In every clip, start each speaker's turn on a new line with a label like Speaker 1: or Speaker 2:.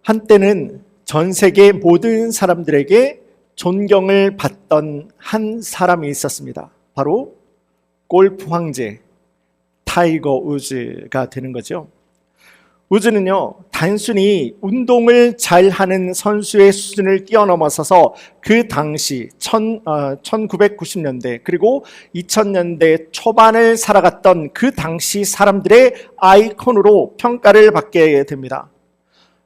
Speaker 1: 한때는 전 세계 모든 사람들에게 존경을 받던 한 사람이 있었습니다. 바로 골프 황제 타이거 우즈가 되는 거죠. 우즈는요, 단순히 운동을 잘하는 선수의 수준을 뛰어넘어서서 그 당시 1990년대 그리고 2000년대 초반을 살아갔던 그 당시 사람들의 아이콘으로 평가를 받게 됩니다.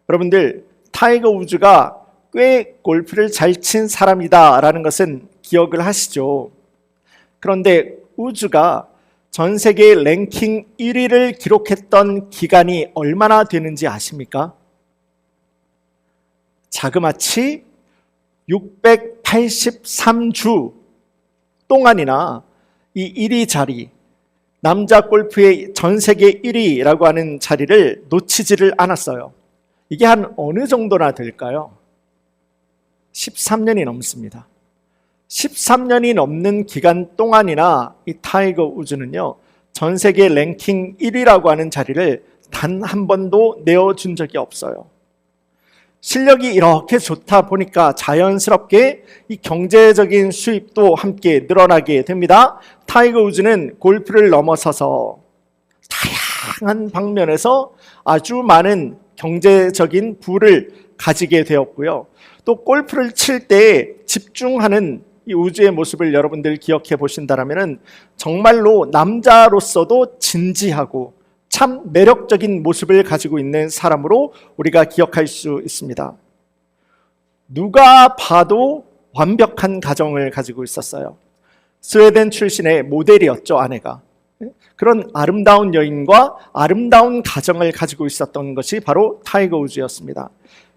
Speaker 1: 여러분들, 타이거 우즈가 꽤 골프를 잘 친 사람이다라는 것은 기억을 하시죠. 그런데 우즈가 전 세계 랭킹 1위를 기록했던 기간이 얼마나 되는지 아십니까? 자그마치 683주 동안이나 이 1위 자리, 남자 골프의 전 세계 1위라고 하는 자리를 놓치지를 않았어요. 이게 한 어느 정도나 될까요? 13년이 넘습니다. 13년이 넘는 기간 동안이나 이 타이거 우즈는요, 전 세계 랭킹 1위라고 하는 자리를 단 한 번도 내어준 적이 없어요. 실력이 이렇게 좋다 보니까 자연스럽게 이 경제적인 수입도 함께 늘어나게 됩니다. 타이거 우즈는 골프를 넘어서서 다양한 방면에서 아주 많은 경제적인 부를 가지게 되었고요. 또 골프를 칠 때 집중하는 이 우즈의 모습을 여러분들 기억해 보신다면 정말로 남자로서도 진지하고 참 매력적인 모습을 가지고 있는 사람으로 우리가 기억할 수 있습니다. 누가 봐도 완벽한 가정을 가지고 있었어요. 스웨덴 출신의 모델이었죠, 아내가. 그런 아름다운 여인과 아름다운 가정을 가지고 있었던 것이 바로 타이거 우즈였습니다.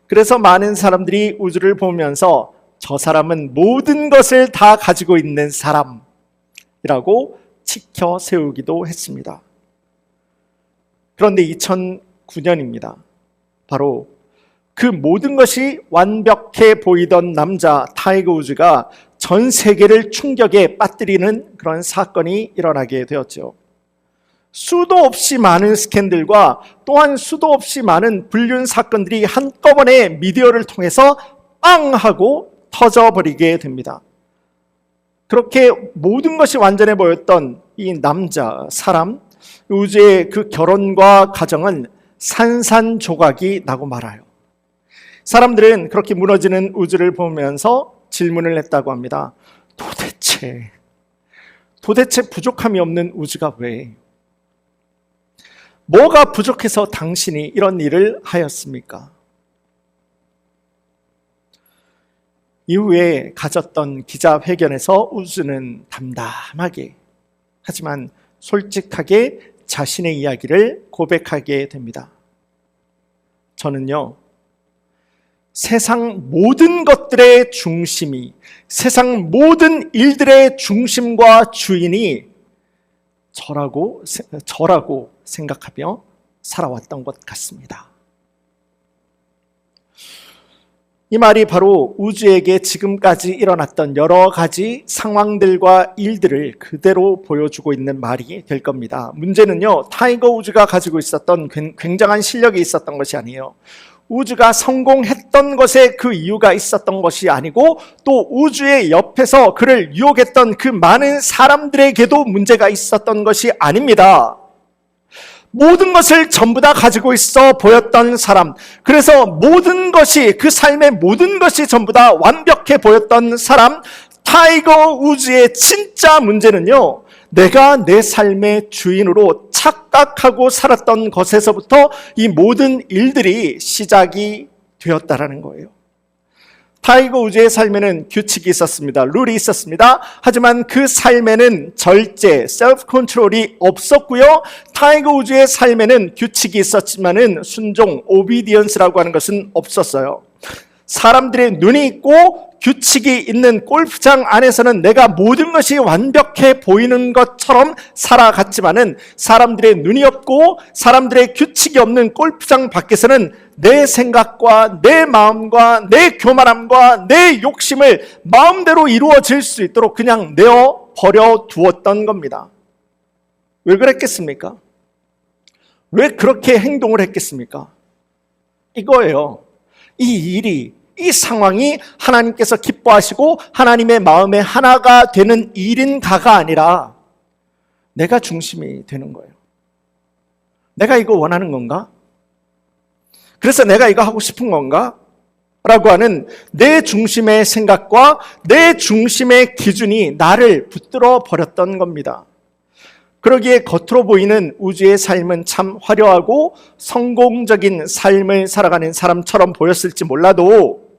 Speaker 1: 그래서 많은 사람들이 우즈를 보면서 저 사람은 모든 것을 다 가지고 있는 사람이라고 치켜 세우기도 했습니다. 그런데 2009년입니다. 바로 그 모든 것이 완벽해 보이던 남자 타이거 우즈가 전 세계를 충격에 빠뜨리는 그런 사건이 일어나게 되었죠. 수도 없이 많은 스캔들과 또한 수도 없이 많은 불륜 사건들이 한꺼번에 미디어를 통해서 빵 하고 터져버리게 됩니다. 그렇게 모든 것이 완전해 보였던 이 남자, 사람, 우즈의 그 결혼과 가정은 산산조각이 나고 말아요. 사람들은 그렇게 무너지는 우즈를 보면서 질문을 했다고 합니다. 도대체 부족함이 없는 우즈가 왜? 뭐가 부족해서 당신이 이런 일을 하였습니까? 이후에 가졌던 기자회견에서 우즈는 담담하게 하지만 솔직하게 자신의 이야기를 고백하게 됩니다. 저는요, 세상 모든 것들의 중심이, 세상 모든 일들의 중심과 주인이 저라고 생각하며 살아왔던 것 같습니다. 이 말이 바로 우즈에게 지금까지 일어났던 여러 가지 상황들과 일들을 그대로 보여주고 있는 말이 될 겁니다. 문제는요, 타이거 우즈가 가지고 있었던 굉장한 실력이 있었던 것이 아니에요. 우즈가 성공했던 것에 그 이유가 있었던 것이 아니고 또 우즈의 옆에서 그를 유혹했던 그 많은 사람들에게도 문제가 있었던 것이 아닙니다. 모든 것을 전부 다 가지고 있어 보였던 사람, 그래서 모든 것이, 그 삶의 모든 것이 전부 다 완벽해 보였던 사람, 타이거 우즈의 진짜 문제는요, 내가 내 삶의 주인으로 착각하고 살았던 것에서부터 이 모든 일들이 시작이 되었다라는 거예요. 타이거 우즈의 삶에는 규칙이 있었습니다. 룰이 있었습니다. 하지만 그 삶에는 절제, 셀프 컨트롤이 없었고요. 타이거 우즈의 삶에는 규칙이 있었지만은 순종, 오비디언스라고 하는 것은 없었어요. 사람들의 눈이 있고 규칙이 있는 골프장 안에서는 내가 모든 것이 완벽해 보이는 것처럼 살아갔지만은 사람들의 눈이 없고 사람들의 규칙이 없는 골프장 밖에서는 내 생각과 내 마음과 내 교만함과 내 욕심을 마음대로 이루어질 수 있도록 그냥 내어 버려 두었던 겁니다. 왜 그랬겠습니까? 왜 그렇게 행동을 했겠습니까? 이거예요. 이 상황이 하나님께서 기뻐하시고 하나님의 마음에 하나가 되는 일인가가 아니라 내가 중심이 되는 거예요. 내가 이거 원하는 건가? 그래서 내가 이거 하고 싶은 건가? 라고 하는 내 중심의 생각과 내 중심의 기준이 나를 붙들어 버렸던 겁니다. 그러기에 겉으로 보이는 우주의 삶은 참 화려하고 성공적인 삶을 살아가는 사람처럼 보였을지 몰라도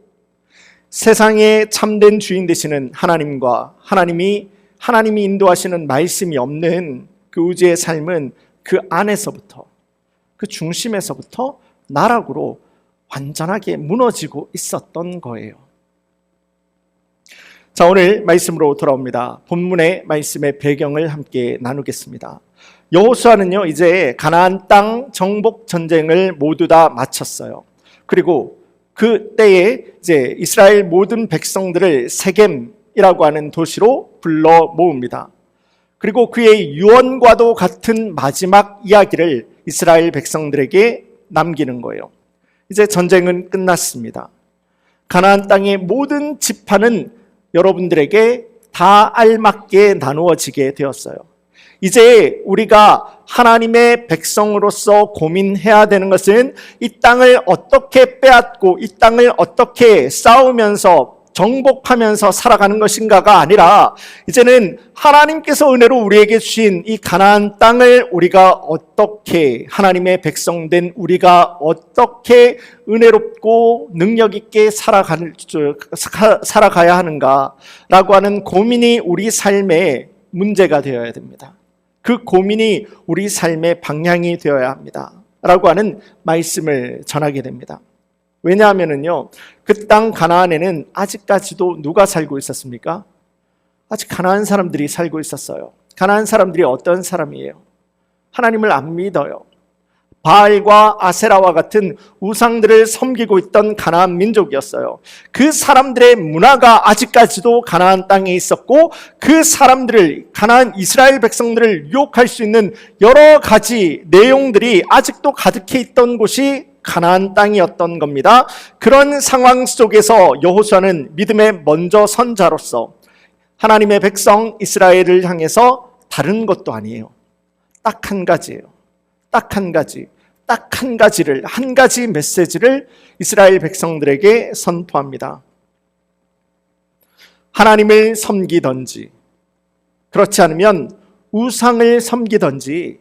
Speaker 1: 세상의 참된 주인 되시는 하나님과 하나님이 인도하시는 말씀이 없는 그 우주의 삶은 그 안에서부터, 그 중심에서부터 나락으로 완전하게 무너지고 있었던 거예요. 자, 오늘 말씀으로 돌아옵니다. 본문의 말씀의 배경을 함께 나누겠습니다. 여호수아는요, 이제 가나안 땅 정복 전쟁을 모두 다 마쳤어요. 그리고 그 때에 이제 이스라엘 모든 백성들을 세겜이라고 하는 도시로 불러 모읍니다. 그리고 그의 유언과도 같은 마지막 이야기를 이스라엘 백성들에게 남기는 거예요. 이제 전쟁은 끝났습니다. 가나안 땅의 모든 지파는 여러분들에게 다 알맞게 나누어지게 되었어요. 이제 우리가 하나님의 백성으로서 고민해야 되는 것은 이 땅을 어떻게 빼앗고 이 땅을 어떻게 싸우면서 정복하면서 살아가는 것인가가 아니라 이제는 하나님께서 은혜로 우리에게 주신 이 가나안 땅을 우리가 어떻게, 하나님의 백성된 우리가 어떻게 은혜롭고 능력 있게 살아가야 하는가라고 하는 고민이 우리 삶의 문제가 되어야 됩니다. 그 고민이 우리 삶의 방향이 되어야 합니다. 라고 하는 말씀을 전하게 됩니다. 왜냐하면요, 그 땅 가나안에는 아직까지도 누가 살고 있었습니까? 아직 가나안 사람들이 살고 있었어요. 가나안 사람들이 어떤 사람이에요? 하나님을 안 믿어요. 바알과 아세라와 같은 우상들을 섬기고 있던 가나안 민족이었어요. 그 사람들의 문화가 아직까지도 가나안 땅에 있었고 그 사람들을, 가나안 이스라엘 백성들을 유혹할 수 있는 여러 가지 내용들이 아직도 가득해 있던 곳이 가나안 땅이었던 겁니다. 그런 상황 속에서 여호수아는 믿음의 먼저 선자로서 하나님의 백성 이스라엘을 향해서 다른 것도 아니에요. 딱 한 가지예요. 딱 한 가지. 딱 한 가지를, 한 가지 메시지를 이스라엘 백성들에게 선포합니다. 하나님을 섬기든지, 그렇지 않으면 우상을 섬기든지,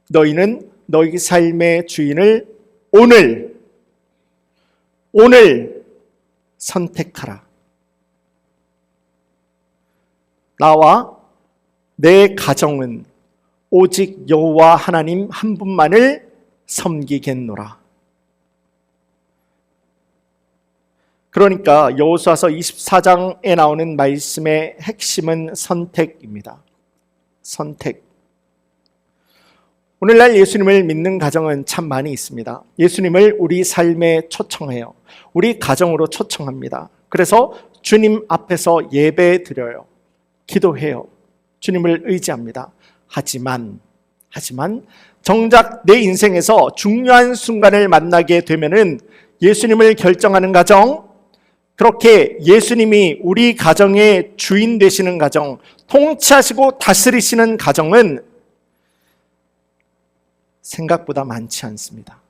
Speaker 1: 너희는 너희 삶의 주인을 오늘 선택하라. 나와 내 가정은 오직 여호와 하나님 한 분만을 섬기겠노라. 그러니까 여호수아서 24장에 나오는 말씀의 핵심은 선택입니다. 선택. 오늘날 예수님을 믿는 가정은 참 많이 있습니다. 예수님을 우리 삶에 초청해요. 우리 가정으로 초청합니다. 그래서 주님 앞에서 예배 드려요. 기도해요. 주님을 의지합니다. 하지만 정작 내 인생에서 중요한 순간을 만나게 되면은 예수님을 결정하는 가정, 그렇게 예수님이 우리 가정의 주인 되시는 가정, 통치하시고 다스리시는 가정은 생각보다 많지 않습니다.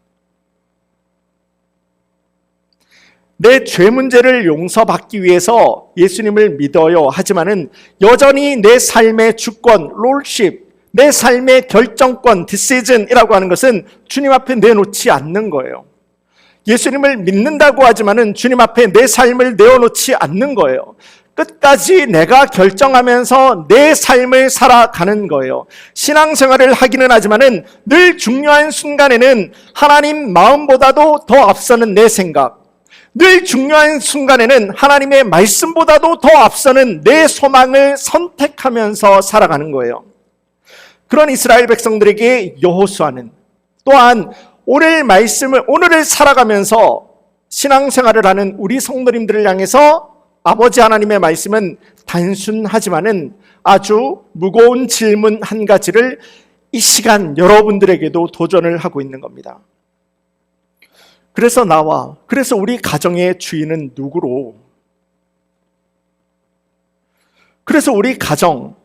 Speaker 1: 내 죄 문제를 용서받기 위해서 예수님을 믿어요. 하지만은 여전히 내 삶의 주권, 롤십, 내 삶의 결정권, 디시즌이라고 하는 것은 주님 앞에 내놓지 않는 거예요. 예수님을 믿는다고 하지만은 주님 앞에 내 삶을 내어놓지 않는 거예요. 끝까지 내가 결정하면서 내 삶을 살아가는 거예요. 신앙생활을 하기는 하지만은 늘 중요한 순간에는 하나님 마음보다도 더 앞서는 내 생각, 늘 중요한 순간에는 하나님의 말씀보다도 더 앞서는 내 소망을 선택하면서 살아가는 거예요. 그런 이스라엘 백성들에게 여호수아는 또한 오늘을 살아가면서 신앙생활을 하는 우리 성도님들을 향해서 아버지 하나님의 말씀은 단순하지만은 아주 무거운 질문 한 가지를 이 시간 여러분들에게도 도전을 하고 있는 겁니다. 그래서 우리 가정의 주인은 누구로? 그래서 우리 가정,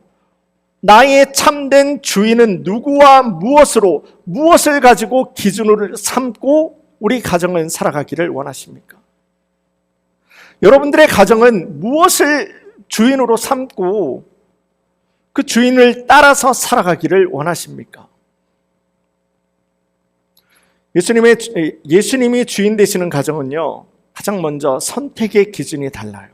Speaker 1: 나의 참된 주인은 누구와 무엇을 가지고 기준으로 삼고 우리 가정은 살아가기를 원하십니까? 여러분들의 가정은 무엇을 주인으로 삼고 그 주인을 따라서 살아가기를 원하십니까? 예수님이 주인 되시는 가정은요, 가장 먼저 선택의 기준이 달라요.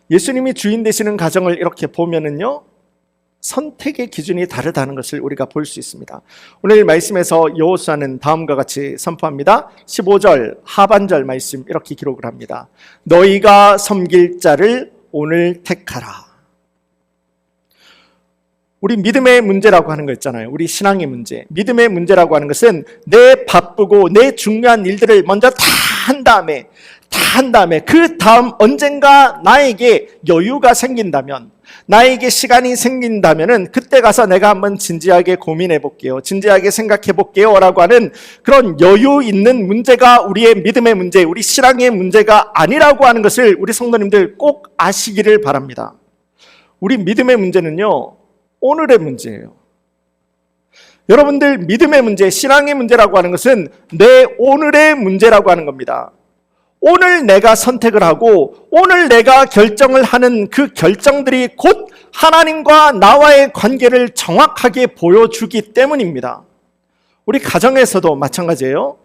Speaker 1: 예수님이 주인 되시는 가정을 이렇게 보면은요, 선택의 기준이 다르다는 것을 우리가 볼 수 있습니다. 오늘 말씀에서 여호수아는 다음과 같이 선포합니다. 15절 하반절 말씀 이렇게 기록을 합니다. 너희가 섬길 자를 오늘 택하라. 우리 믿음의 문제라고 하는 거 있잖아요. 우리 신앙의 문제. 믿음의 문제라고 하는 것은 내 바쁘고 내 중요한 일들을 먼저 다 한 다음에 그 다음 언젠가 나에게 여유가 생긴다면, 나에게 시간이 생긴다면은 그때 가서 내가 한번 진지하게 고민해 볼게요. 진지하게 생각해 볼게요. 라고 하는 그런 여유 있는 문제가 우리의 믿음의 문제, 우리 신앙의 문제가 아니라고 하는 것을 우리 성도님들 꼭 아시기를 바랍니다. 우리 믿음의 문제는요, 오늘의 문제예요. 여러분들 믿음의 문제, 신앙의 문제라고 하는 것은 내 오늘의 문제라고 하는 겁니다. 오늘 내가 선택을 하고 오늘 내가 결정을 하는 그 결정들이 곧 하나님과 나와의 관계를 정확하게 보여주기 때문입니다. 우리 가정에서도 마찬가지예요.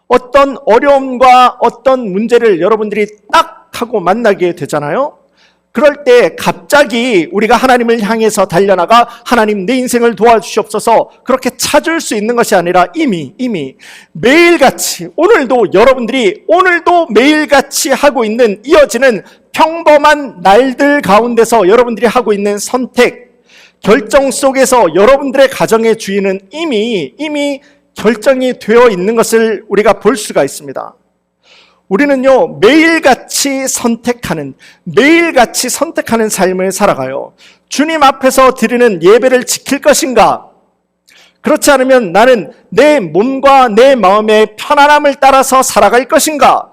Speaker 1: 어떤 어려움과 어떤 문제를 여러분들이 딱 하고 만나게 되잖아요. 그럴 때 갑자기 우리가 하나님을 향해서 달려나가 하나님 내 인생을 도와주시옵소서 그렇게 찾을 수 있는 것이 아니라 이미 매일같이 오늘도 매일같이 하고 있는 이어지는 평범한 날들 가운데서 여러분들이 하고 있는 선택, 결정 속에서 여러분들의 가정의 주인은 이미 결정이 되어 있는 것을 우리가 볼 수가 있습니다. 우리는요, 매일같이 선택하는 삶을 살아가요. 주님 앞에서 드리는 예배를 지킬 것인가? 그렇지 않으면 나는 내 몸과 내 마음의 편안함을 따라서 살아갈 것인가?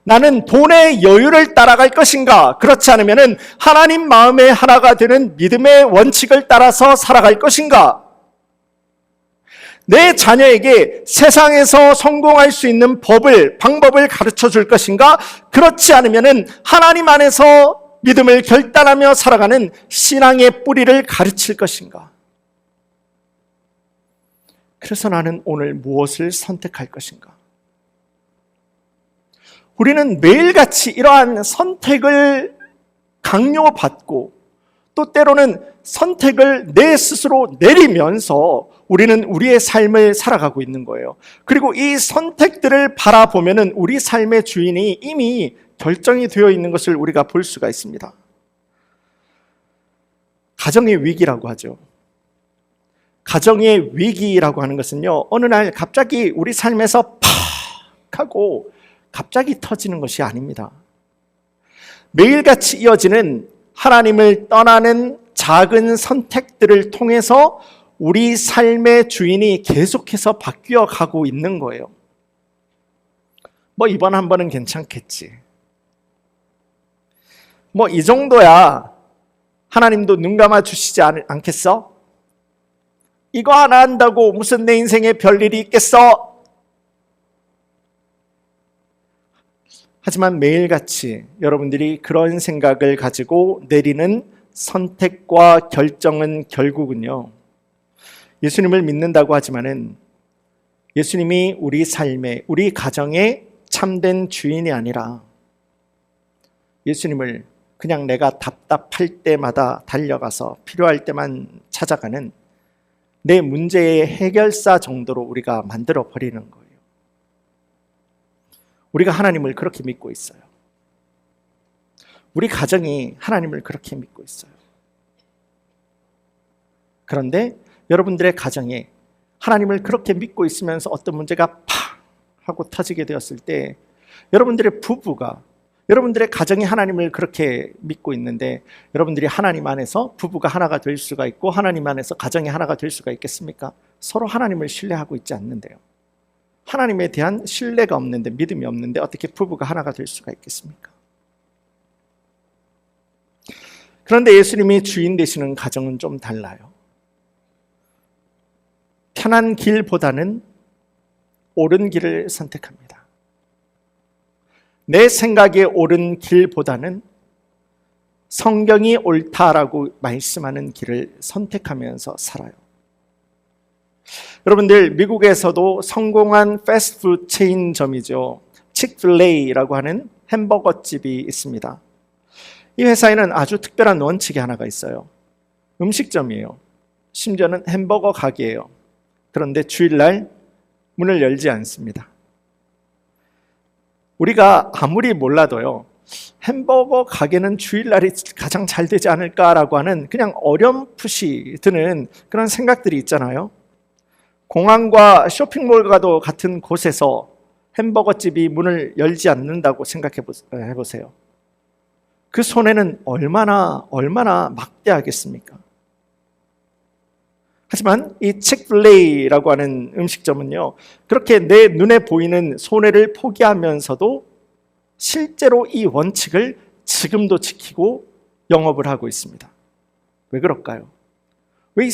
Speaker 1: 나는 돈의 여유를 따라갈 것인가? 그렇지 않으면 하나님 마음의 하나가 되는 믿음의 원칙을 따라서 살아갈 것인가? 내 자녀에게 세상에서 성공할 수 있는 방법을 가르쳐 줄 것인가? 그렇지 않으면 하나님 안에서 믿음을 결단하며 살아가는 신앙의 뿌리를 가르칠 것인가? 그래서 나는 오늘 무엇을 선택할 것인가? 우리는 매일같이 이러한 선택을 강요받고 또 때로는 선택을 내 스스로 내리면서 우리는 우리의 삶을 살아가고 있는 거예요. 그리고 이 선택들을 바라보면은 우리 삶의 주인이 이미 결정이 되어 있는 것을 우리가 볼 수가 있습니다. 가정의 위기라고 하죠. 가정의 위기라고 하는 것은요, 어느 날 갑자기 우리 삶에서 팍 하고 갑자기 터지는 것이 아닙니다. 매일같이 이어지는 하나님을 떠나는 작은 선택들을 통해서 우리 삶의 주인이 계속해서 바뀌어 가고 있는 거예요. 이번 한 번은 괜찮겠지. 이 정도야 하나님도 눈 감아 주시지 않겠어? 이거 하나 한다고 무슨 내 인생에 별일이 있겠어? 하지만 매일같이 여러분들이 그런 생각을 가지고 내리는 선택과 결정은 결국은요, 예수님을 믿는다고 하지만은 예수님이 우리 삶의, 우리 가정의 참된 주인이 아니라 예수님을 그냥 내가 답답할 때마다 달려가서 필요할 때만 찾아가는 내 문제의 해결사 정도로 우리가 만들어 버리는 거예요. 우리가 하나님을 그렇게 믿고 있어요. 우리 가정이 하나님을 그렇게 믿고 있어요. 그런데 여러분들의 가정에 하나님을 그렇게 믿고 있으면서 어떤 문제가 팍 하고 터지게 되었을 때 여러분들의 부부가, 여러분들의 가정이 하나님을 그렇게 믿고 있는데 여러분들이 하나님 안에서 부부가 하나가 될 수가 있고 하나님 안에서 가정이 하나가 될 수가 있겠습니까? 서로 하나님을 신뢰하고 있지 않는데요. 하나님에 대한 신뢰가 없는데, 믿음이 없는데 어떻게 부부가 하나가 될 수가 있겠습니까? 그런데 예수님이 주인 되시는 가정은 좀 달라요. 편한 길보다는 옳은 길을 선택합니다. 내 생각에 옳은 길보다는 성경이 옳다라고 말씀하는 길을 선택하면서 살아요. 여러분들, 미국에서도 성공한 패스트푸드 체인점이죠. 치크필레이라고 하는 햄버거 집이 있습니다. 이 회사에는 아주 특별한 원칙이 하나가 있어요. 음식점이에요. 심지어는 햄버거 가게예요. 그런데 주일날 문을 열지 않습니다. 우리가 아무리 몰라도요, 햄버거 가게는 주일날이 가장 잘 되지 않을까라고 하는 그냥 어렴풋이 드는 그런 생각들이 있잖아요. 공항과 쇼핑몰과도 같은 곳에서 햄버거 집이 문을 열지 않는다고 생각해 보세요. 그 손해는 얼마나 막대하겠습니까? 하지만 이 치크필레이라고 하는 음식점은요, 그렇게 내 눈에 보이는 손해를 포기하면서도 실제로 이 원칙을 지금도 지키고 영업을 하고 있습니다. 왜 그럴까요? 왜 이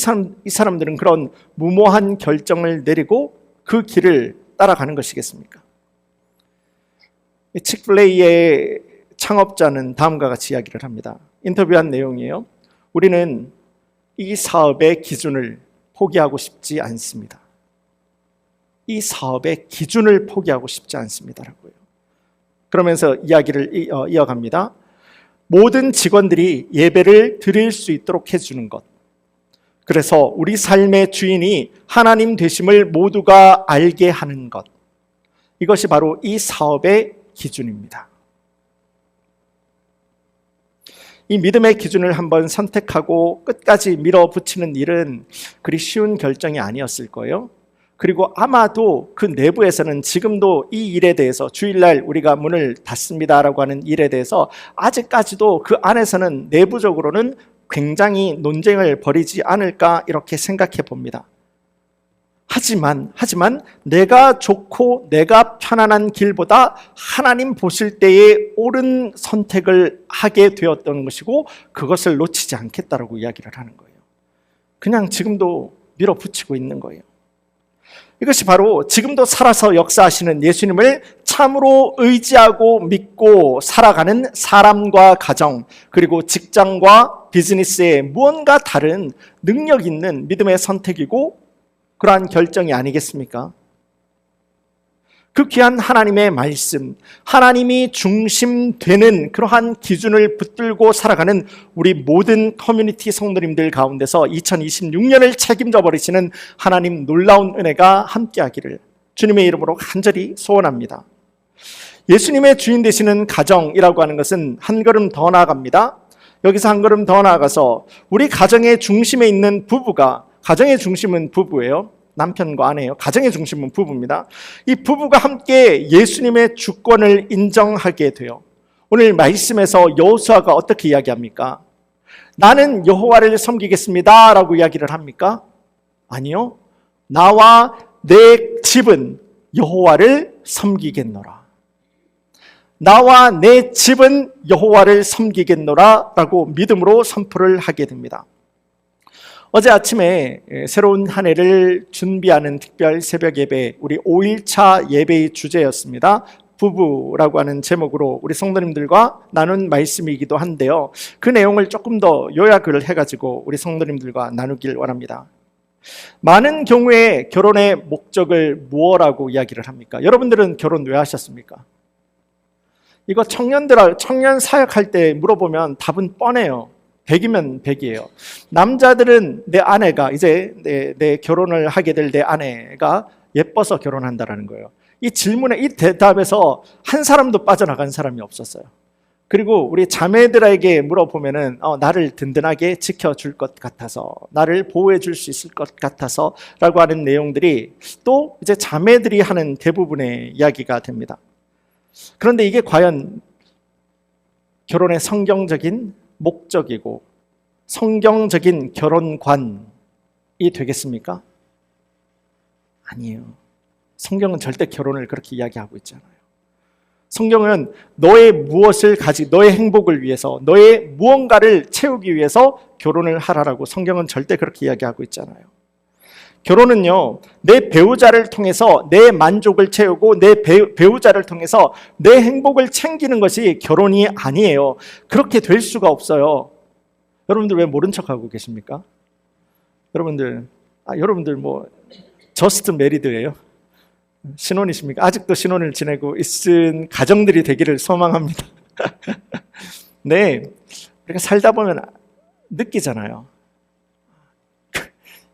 Speaker 1: 사람들은 그런 무모한 결정을 내리고 그 길을 따라가는 것이겠습니까? 치크필레이의 창업자는 다음과 같이 이야기를 합니다. 인터뷰한 내용이에요. 우리는 이 사업의 기준을 포기하고 싶지 않습니다. 이 사업의 기준을 포기하고 싶지 않습니다라고요. 그러면서 이야기를 이어갑니다. 모든 직원들이 예배를 드릴 수 있도록 해주는 것. 그래서 우리 삶의 주인이 하나님 되심을 모두가 알게 하는 것. 이것이 바로 이 사업의 기준입니다. 이 믿음의 기준을 한번 선택하고 끝까지 밀어붙이는 일은 그리 쉬운 결정이 아니었을 거예요. 그리고 아마도 그 내부에서는 지금도 이 일에 대해서 주일날 우리가 문을 닫습니다라고 하는 일에 대해서 아직까지도 그 안에서는 내부적으로는 굉장히 논쟁을 벌이지 않을까 이렇게 생각해 봅니다. 하지만 내가 좋고 내가 편안한 길보다 하나님 보실 때에 옳은 선택을 하게 되었던 것이고 그것을 놓치지 않겠다라고 이야기를 하는 거예요. 그냥 지금도 밀어붙이고 있는 거예요. 이것이 바로 지금도 살아서 역사하시는 예수님을 참으로 의지하고 믿고 살아가는 사람과 가정, 그리고 직장과 비즈니스에 무언가 다른 능력 있는 믿음의 선택이고 그러한 결정이 아니겠습니까? 그 귀한 하나님의 말씀, 하나님이 중심되는 그러한 기준을 붙들고 살아가는 우리 모든 커뮤니티 성도님들 가운데서 2026년을 책임져 버리시는 하나님 놀라운 은혜가 함께하기를 주님의 이름으로 간절히 소원합니다. 예수님의 주인 되시는 가정이라고 하는 것은 한 걸음 더 나아갑니다. 여기서 한 걸음 더 나아가서 우리 가정의 중심에 있는 부부가, 가정의 중심은 부부예요. 남편과 아내예요. 가정의 중심은 부부입니다. 이 부부가 함께 예수님의 주권을 인정하게 돼요. 오늘 말씀에서 여호수아가 어떻게 이야기합니까? 나는 여호와를 섬기겠습니다 라고 이야기를 합니까? 아니요. 나와 내 집은 여호와를 섬기겠노라. 나와 내 집은 여호와를 섬기겠노라 라고 믿음으로 선포를 하게 됩니다. 어제 아침에 새로운 한 해를 준비하는 특별 새벽 예배, 우리 5일차 예배의 주제였습니다. 부부라고 하는 제목으로 우리 성도님들과 나눈 말씀이기도 한데요. 그 내용을 조금 더 요약을 해가지고 우리 성도님들과 나누길 원합니다. 많은 경우에 결혼의 목적을 무엇이라고 이야기를 합니까? 여러분들은 결혼 왜 하셨습니까? 이거 청년 사역할 때 물어보면 답은 뻔해요. 100이면 100이에요. 남자들은 내 아내가, 이제 내 결혼을 하게 될 내 아내가 예뻐서 결혼한다라는 거예요. 이 질문에, 이 대답에서 한 사람도 빠져나간 사람이 없었어요. 그리고 우리 자매들에게 물어보면은 나를 든든하게 지켜줄 것 같아서, 나를 보호해 줄 수 있을 것 같아서 라고 하는 내용들이 또 이제 자매들이 하는 대부분의 이야기가 됩니다. 그런데 이게 과연 결혼의 성경적인 목적이고 성경적인 결혼관이 되겠습니까? 아니에요. 성경은 절대 결혼을 그렇게 이야기하고 있지 않아요. 성경은 너의 무엇을 너의 행복을 위해서, 너의 무언가를 채우기 위해서 결혼을 하라라고 성경은 절대 그렇게 이야기하고 있잖아요. 결혼은요, 내 배우자를 통해서 내 만족을 채우고 내 배우자를 통해서 내 행복을 챙기는 것이 결혼이 아니에요. 그렇게 될 수가 없어요. 여러분들 왜 모른 척하고 계십니까? 여러분들 뭐 저스트 메리드예요? 신혼이십니까? 아직도 신혼을 지내고 있은 가정들이 되기를 소망합니다. 네, 우리가 살다 보면 느끼잖아요.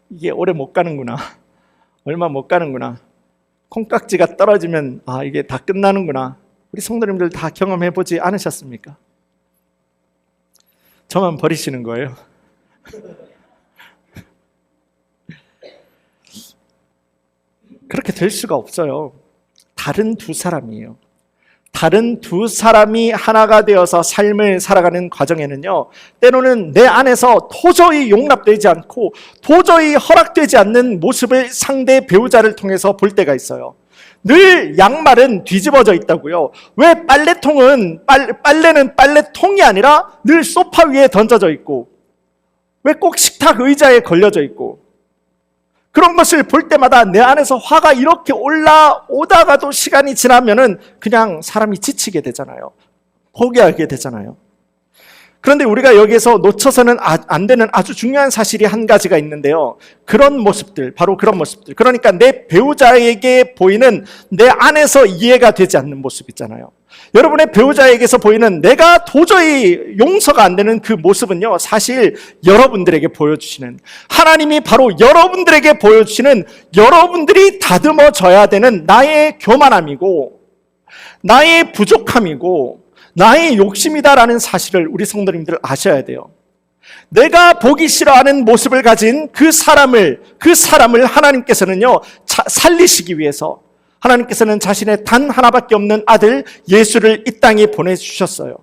Speaker 1: 이게 오래 못 가는구나. 얼마 못 가는구나. 콩깍지가 떨어지면 이게 다 끝나는구나. 우리 성도님들 다 경험해보지 않으셨습니까? 저만 버리시는 거예요. 그렇게 될 수가 없어요. 다른 두 사람이에요. 다른 두 사람이 하나가 되어서 삶을 살아가는 과정에는요, 때로는 내 안에서 도저히 용납되지 않고 도저히 허락되지 않는 모습을 상대 배우자를 통해서 볼 때가 있어요. 늘 양말은 뒤집어져 있다고요. 왜 빨래는 빨래통이 아니라 늘 소파 위에 던져져 있고, 왜 꼭 식탁 의자에 걸려져 있고, 그런 것을 볼 때마다 내 안에서 화가 이렇게 올라오다가도 시간이 지나면은 그냥 사람이 지치게 되잖아요. 포기하게 되잖아요. 그런데 우리가 여기에서 놓쳐서는 안 되는 아주 중요한 사실이 한 가지가 있는데요. 그런 모습들, 바로 그런 모습들. 그러니까 내 배우자에게 보이는 내 안에서 이해가 되지 않는 모습 있잖아요. 여러분의 배우자에게서 보이는 내가 도저히 용서가 안 되는 그 모습은요, 사실 여러분들에게 보여주시는, 하나님이 바로 여러분들에게 보여주시는, 여러분들이 다듬어져야 되는 나의 교만함이고 나의 부족함이고 나의 욕심이다라는 사실을 우리 성도님들 아셔야 돼요. 내가 보기 싫어하는 모습을 가진 그 사람을 하나님께서는요, 살리시기 위해서 하나님께서는 자신의 단 하나밖에 없는 아들 예수를 이 땅에 보내주셨어요.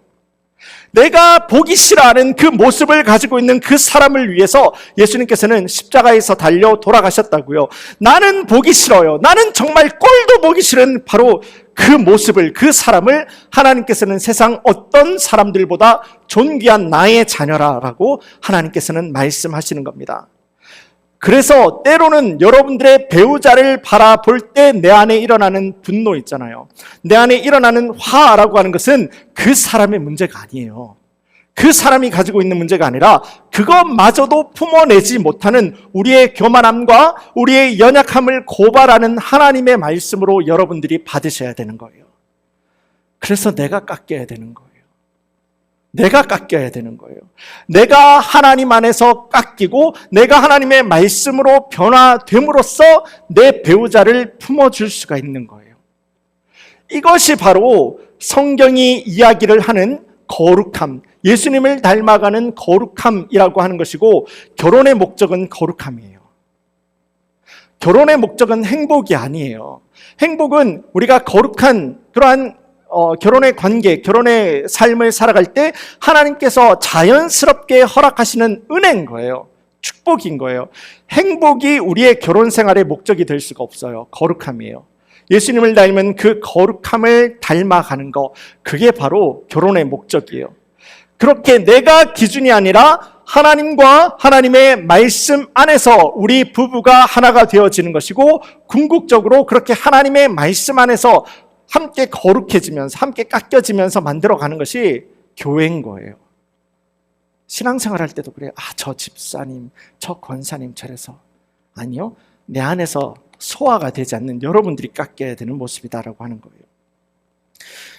Speaker 1: 내가 보기 싫어하는 그 모습을 가지고 있는 그 사람을 위해서 예수님께서는 십자가에서 달려 돌아가셨다고요. 나는 보기 싫어요. 나는 정말 꼴도 보기 싫은 바로 그 모습을, 그 사람을 하나님께서는 세상 어떤 사람들보다 존귀한 나의 자녀라라고 하나님께서는 말씀하시는 겁니다. 그래서 때로는 여러분들의 배우자를 바라볼 때 내 안에 일어나는 분노 있잖아요. 내 안에 일어나는 화라고 하는 것은 그 사람의 문제가 아니에요. 그 사람이 가지고 있는 문제가 아니라 그것마저도 품어내지 못하는 우리의 교만함과 우리의 연약함을 고발하는 하나님의 말씀으로 여러분들이 받으셔야 되는 거예요. 그래서 내가 깎여야 되는 거예요. 내가 깎여야 되는 거예요. 내가 하나님 안에서 깎이고 내가 하나님의 말씀으로 변화됨으로써 내 배우자를 품어줄 수가 있는 거예요. 이것이 바로 성경이 이야기를 하는 거룩함, 예수님을 닮아가는 거룩함이라고 하는 것이고, 결혼의 목적은 거룩함이에요. 결혼의 목적은 행복이 아니에요. 행복은 우리가 거룩한 그러한 결혼의 관계, 결혼의 삶을 살아갈 때 하나님께서 자연스럽게 허락하시는 은혜인 거예요. 축복인 거예요. 행복이 우리의 결혼 생활의 목적이 될 수가 없어요. 거룩함이에요. 예수님을 닮은 그 거룩함을 닮아가는 거, 그게 바로 결혼의 목적이에요. 그렇게 내가 기준이 아니라 하나님과 하나님의 말씀 안에서 우리 부부가 하나가 되어지는 것이고, 궁극적으로 그렇게 하나님의 말씀 안에서 함께 거룩해지면서, 함께 깎여지면서 만들어가는 것이 교회인 거예요. 신앙생활 할 때도 그래요. 저 집사님, 저 권사님 저래서. 아니요, 내 안에서 소화가 되지 않는 여러분들이 깎여야 되는 모습이다라고 하는 거예요.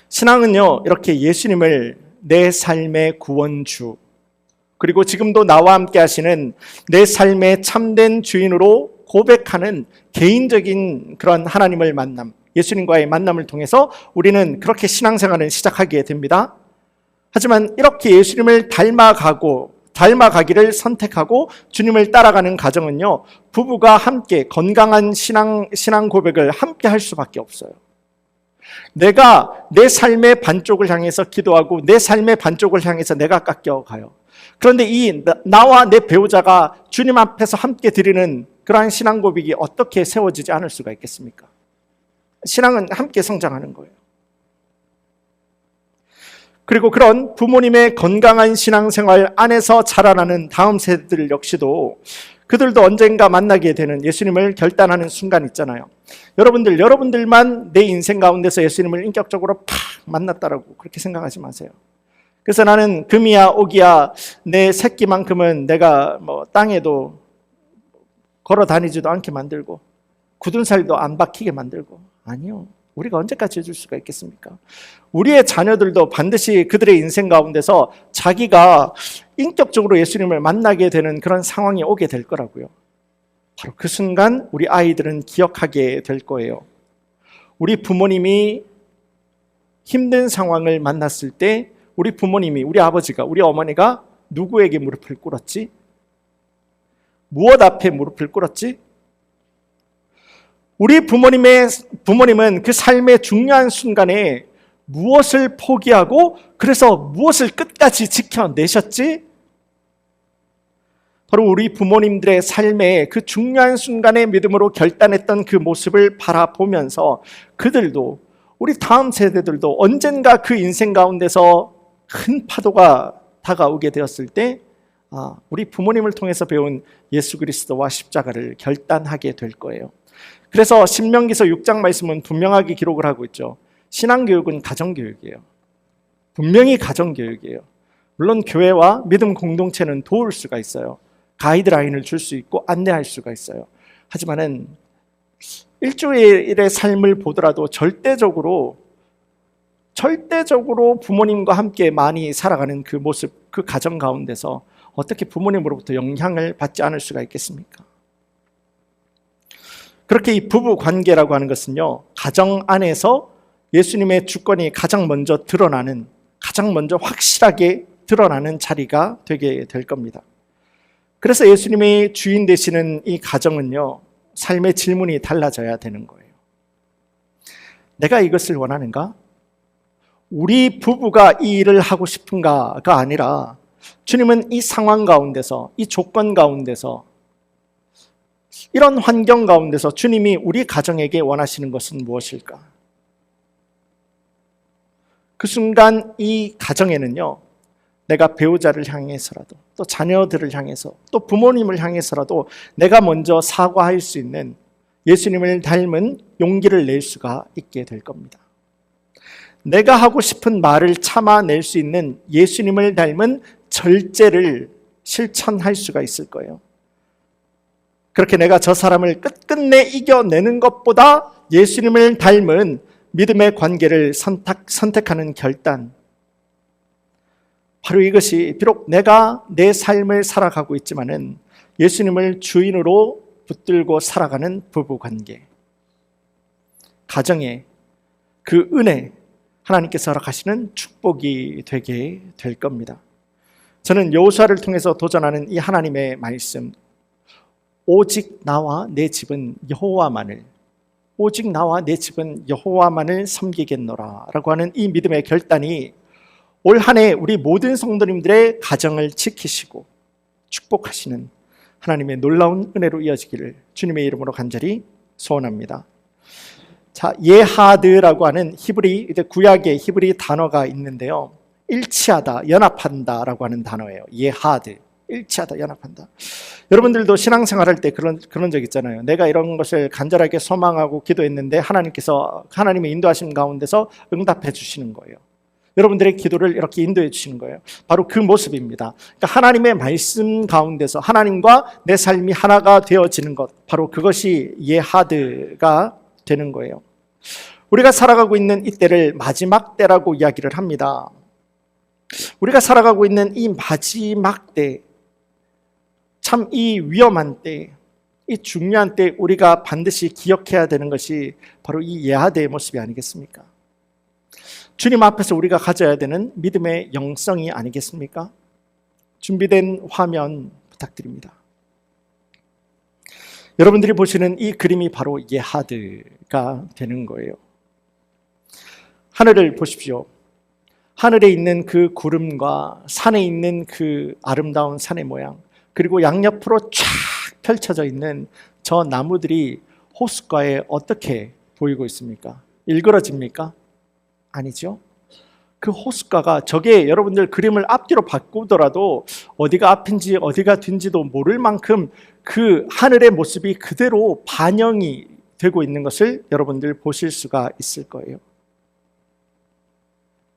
Speaker 1: 신앙은요, 이렇게 예수님을 내 삶의 구원주, 그리고 지금도 나와 함께 하시는 내 삶의 참된 주인으로 고백하는 개인적인 그런 하나님을 만남, 예수님과의 만남을 통해서 우리는 그렇게 신앙생활을 시작하게 됩니다. 하지만 이렇게 예수님을 닮아가기를 선택하고 주님을 따라가는 가정은요, 부부가 함께 건강한 신앙 고백을 함께 할 수밖에 없어요. 내가 내 삶의 반쪽을 향해서 기도하고 내 삶의 반쪽을 향해서 내가 깎여가요. 그런데 이 나와 내 배우자가 주님 앞에서 함께 드리는 그러한 신앙 고백이 어떻게 세워지지 않을 수가 있겠습니까? 신앙은 함께 성장하는 거예요. 그리고 그런 부모님의 건강한 신앙생활 안에서 자라나는 다음 세대들 역시도 그들도 언젠가 만나게 되는 예수님을 결단하는 순간 있잖아요. 여러분들만 내 인생 가운데서 예수님을 인격적으로 팍 만났다라고 그렇게 생각하지 마세요. 그래서 나는 금이야 옥이야 내 새끼만큼은 내가 땅에도 걸어 다니지도 않게 만들고 굳은 살도 안 박히게 만들고, 아니요. 우리가 언제까지 해줄 수가 있겠습니까? 우리의 자녀들도 반드시 그들의 인생 가운데서 자기가 인격적으로 예수님을 만나게 되는 그런 상황이 오게 될 거라고요. 바로 그 순간 우리 아이들은 기억하게 될 거예요. 우리 부모님이 힘든 상황을 만났을 때 우리 부모님이, 우리 아버지가, 우리 어머니가 누구에게 무릎을 꿇었지? 무엇 앞에 무릎을 꿇었지? 우리 부모님은 그 삶의 중요한 순간에 무엇을 포기하고 그래서 무엇을 끝까지 지켜내셨지? 바로 우리 부모님들의 삶의 그 중요한 순간에 믿음으로 결단했던 그 모습을 바라보면서 그들도, 우리 다음 세대들도 언젠가 그 인생 가운데서 큰 파도가 다가오게 되었을 때 우리 부모님을 통해서 배운 예수 그리스도와 십자가를 결단하게 될 거예요. 그래서 신명기서 6장 말씀은 분명하게 기록을 하고 있죠. 신앙교육은 가정교육이에요. 분명히 가정교육이에요. 물론 교회와 믿음 공동체는 도울 수가 있어요. 가이드라인을 줄 수 있고 안내할 수가 있어요. 하지만은 일주일의 삶을 보더라도 절대적으로 부모님과 함께 많이 살아가는 그 모습, 그 가정 가운데서 어떻게 부모님으로부터 영향을 받지 않을 수가 있겠습니까? 그렇게 이 부부 관계라고 하는 것은요, 가정 안에서 예수님의 주권이 가장 먼저 확실하게 드러나는 자리가 되게 될 겁니다. 그래서 예수님이 주인 되시는 이 가정은요, 삶의 질문이 달라져야 되는 거예요. 내가 이것을 원하는가? 우리 부부가 이 일을 하고 싶은가가 아니라 주님은 이 상황 가운데서, 이 조건 가운데서, 이런 환경 가운데서 주님이 우리 가정에게 원하시는 것은 무엇일까? 그 순간 이 가정에는요, 내가 배우자를 향해서라도, 또 자녀들을 향해서, 또 부모님을 향해서라도 내가 먼저 사과할 수 있는 예수님을 닮은 용기를 낼 수가 있게 될 겁니다. 내가 하고 싶은 말을 참아낼 수 있는 예수님을 닮은 절제를 실천할 수가 있을 거예요. 그렇게 내가 저 사람을 끝끝내 이겨내는 것보다 예수님을 닮은 믿음의 관계를 선택하는 결단, 바로 이것이 비록 내가 내 삶을 살아가고 있지만은 예수님을 주인으로 붙들고 살아가는 부부관계, 가정의 그 은혜, 하나님께서 허락하시는 축복이 되게 될 겁니다. 저는 여호수아를 통해서 도전하는 이 하나님의 말씀, 오직 나와 내 집은 여호와만을, 오직 나와 내 집은 여호와만을 섬기겠노라 라고 하는 이 믿음의 결단이 올 한 해 우리 모든 성도님들의 가정을 지키시고 축복하시는 하나님의 놀라운 은혜로 이어지기를 주님의 이름으로 간절히 소원합니다. 자, 예하드라고 하는 구약의 히브리 단어가 있는데요, 일치하다, 연합한다 라고 하는 단어예요. 예하드, 일치하다, 연합한다. 여러분들도 신앙생활 할 때 그런 적 있잖아요. 내가 이런 것을 간절하게 소망하고 기도했는데 하나님께서 하나님의 인도하심 가운데서 응답해 주시는 거예요. 여러분들의 기도를 이렇게 인도해 주시는 거예요. 바로 그 모습입니다. 그러니까 하나님의 말씀 가운데서 하나님과 내 삶이 하나가 되어지는 것, 바로 그것이 예하드가 되는 거예요. 우리가 살아가고 있는 이 때를 마지막 때라고 이야기를 합니다. 우리가 살아가고 있는 이 마지막 때, 참 이 위험한 때, 이 중요한 때 우리가 반드시 기억해야 되는 것이 바로 이 예하드의 모습이 아니겠습니까? 주님 앞에서 우리가 가져야 되는 믿음의 영성이 아니겠습니까? 준비된 화면 부탁드립니다. 여러분들이 보시는 이 그림이 바로 예하드가 되는 거예요. 하늘을 보십시오. 하늘에 있는 그 구름과 산에 있는 그 아름다운 산의 모양, 그리고 양옆으로 쫙 펼쳐져 있는 저 나무들이 호숫가에 어떻게 보이고 있습니까? 일그러집니까? 아니죠. 그 호숫가가 저게 여러분들 그림을 앞뒤로 바꾸더라도 어디가 앞인지 어디가 뒤인지도 모를 만큼 그 하늘의 모습이 그대로 반영이 되고 있는 것을 여러분들 보실 수가 있을 거예요.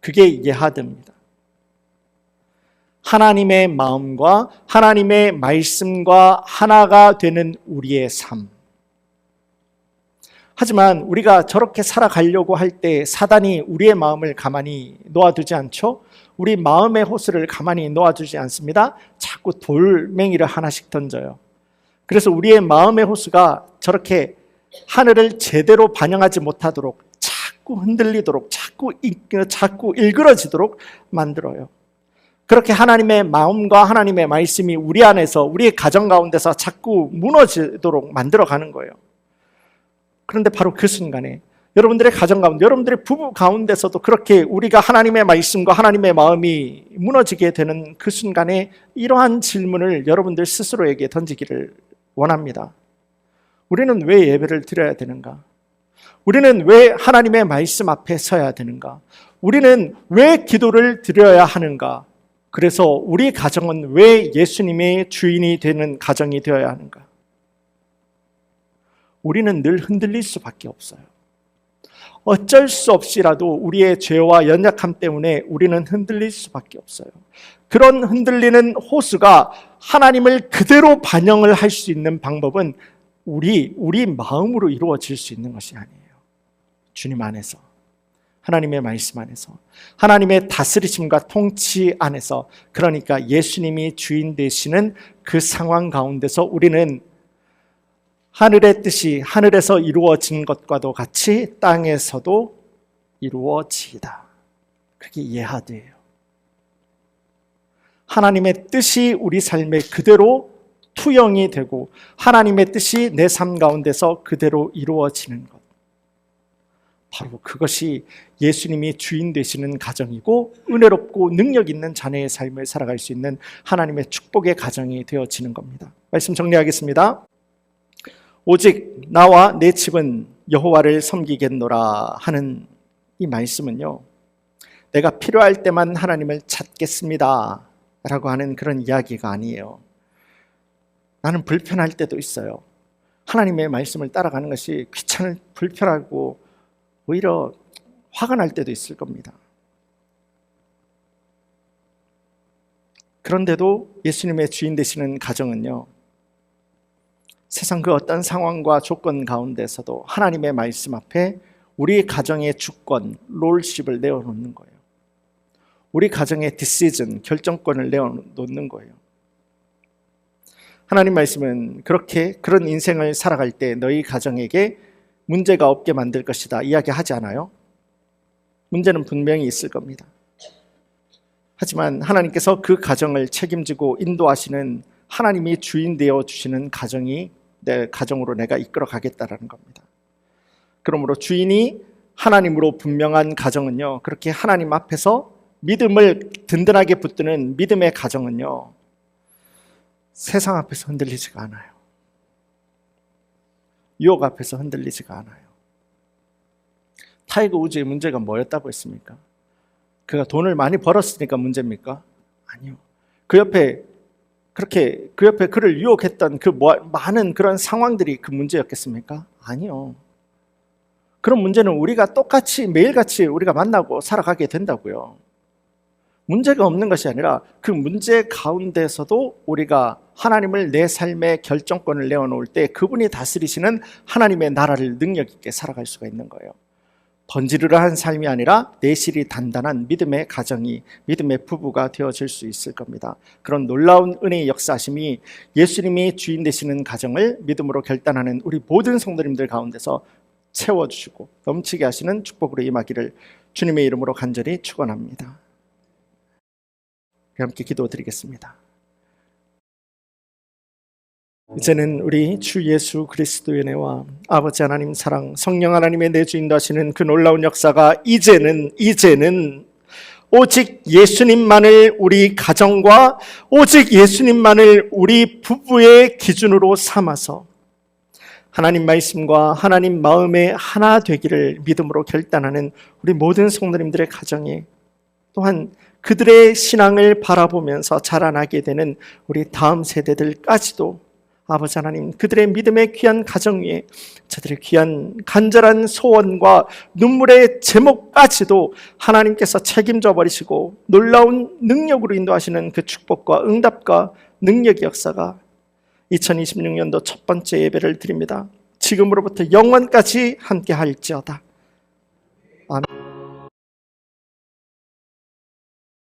Speaker 1: 그게 예하드입니다. 하나님의 마음과 하나님의 말씀과 하나가 되는 우리의 삶. 하지만 우리가 저렇게 살아가려고 할 때 사단이 우리의 마음을 가만히 놓아두지 않죠? 우리 마음의 호수를 가만히 놓아주지 않습니다. 자꾸 돌멩이를 하나씩 던져요. 그래서 우리의 마음의 호수가 저렇게 하늘을 제대로 반영하지 못하도록 자꾸 흔들리도록 자꾸 일그러지도록 만들어요. 그렇게 하나님의 마음과 하나님의 말씀이 우리 안에서 우리의 가정 가운데서 자꾸 무너지도록 만들어가는 거예요. 그런데 바로 그 순간에 여러분들의 가정 가운데, 여러분들의 부부 가운데서도 그렇게 우리가 하나님의 말씀과 하나님의 마음이 무너지게 되는 그 순간에 이러한 질문을 여러분들 스스로에게 던지기를 원합니다. 우리는 왜 예배를 드려야 되는가? 우리는 왜 하나님의 말씀 앞에 서야 되는가? 우리는 왜 기도를 드려야 하는가? 그래서 우리 가정은 왜 예수님의 주인이 되는 가정이 되어야 하는가? 우리는 늘 흔들릴 수밖에 없어요. 어쩔 수 없이라도 우리의 죄와 연약함 때문에 우리는 흔들릴 수밖에 없어요. 그런 흔들리는 호수가 하나님을 그대로 반영을 할 수 있는 방법은 우리 마음으로 이루어질 수 있는 것이 아니에요. 주님 안에서, 하나님의 말씀 안에서, 하나님의 다스리심과 통치 안에서, 그러니까 예수님이 주인 되시는 그 상황 가운데서 우리는 하늘의 뜻이 하늘에서 이루어진 것과도 같이 땅에서도 이루어지이다. 그게 예하드예요. 하나님의 뜻이 우리 삶에 그대로 투영이 되고 하나님의 뜻이 내 삶 가운데서 그대로 이루어지는 것. 바로 그것이 예수님이 주인 되시는 가정이고 은혜롭고 능력 있는 자녀의 삶을 살아갈 수 있는 하나님의 축복의 가정이 되어지는 겁니다. 말씀 정리하겠습니다. 오직 나와 내 집은 여호와를 섬기겠노라 하는 이 말씀은요, 내가 필요할 때만 하나님을 찾겠습니다 라고 하는 그런 이야기가 아니에요. 나는 불편할 때도 있어요. 하나님의 말씀을 따라가는 것이 귀찮을, 불편하고 오히려 화가 날 때도 있을 겁니다. 그런데도 예수님의 주인 되시는 가정은요, 세상 그 어떤 상황과 조건 가운데서도 하나님의 말씀 앞에 우리 가정의 주권, 롤십을 내어놓는 거예요. 우리 가정의 디시전, 결정권을 내어놓는 거예요. 하나님 말씀은 그런 인생을 살아갈 때 너희 가정에게 문제가 없게 만들 것이다 이야기하지 않아요? 문제는 분명히 있을 겁니다. 하지만 하나님께서 그 가정을 책임지고 인도하시는, 하나님이 주인 되어 주시는 가정이 내 가정으로 내가 이끌어 가겠다라는 겁니다. 그러므로 주인이 하나님으로 분명한 가정은요, 그렇게 하나님 앞에서 믿음을 든든하게 붙드는 믿음의 가정은요, 세상 앞에서 흔들리지가 않아요. 유혹 앞에서 흔들리지가 않아요. 타이거 우즈의 문제가 뭐였다고 했습니까? 그가 돈을 많이 벌었으니까 문제입니까? 아니요. 그 옆에 그를 유혹했던 그 많은 그런 상황들이 그 문제였겠습니까? 아니요. 그런 문제는 우리가 똑같이 매일같이 우리가 만나고 살아가게 된다고요. 문제가 없는 것이 아니라 그 문제 가운데서도 우리가 하나님을 내 삶의 결정권을 내어놓을 때 그분이 다스리시는 하나님의 나라를 능력 있게 살아갈 수가 있는 거예요. 번지르르한 삶이 아니라 내실이 단단한 믿음의 가정이, 믿음의 부부가 되어질 수 있을 겁니다. 그런 놀라운 은혜의 역사심이 예수님이 주인 되시는 가정을 믿음으로 결단하는 우리 모든 성도님들 가운데서 채워주시고 넘치게 하시는 축복으로 임하기를 주님의 이름으로 간절히 축원합니다. 함께 기도드리겠습니다. 이제는 우리 주 예수 그리스도의 은혜와 아버지 하나님 사랑, 성령 하나님의 내주 인도하시는 그 놀라운 역사가 이제는 오직 예수님만을 우리 가정과 오직 예수님만을 우리 부부의 기준으로 삼아서 하나님 말씀과 하나님 마음의 하나 되기를 믿음으로 결단하는 우리 모든 성도님들의 가정에, 또한 그들의 신앙을 바라보면서 자라나게 되는 우리 다음 세대들까지도 아버지 하나님, 그들의 믿음의 귀한 가정 위에 저들의 귀한 간절한 소원과 눈물의 제목까지도 하나님께서 책임져 버리시고 놀라운 능력으로 인도하시는 그 축복과 응답과 능력의 역사가 2026년도 첫 번째 예배를 드립니다. 지금으로부터 영원까지 함께 할지어다. 아멘.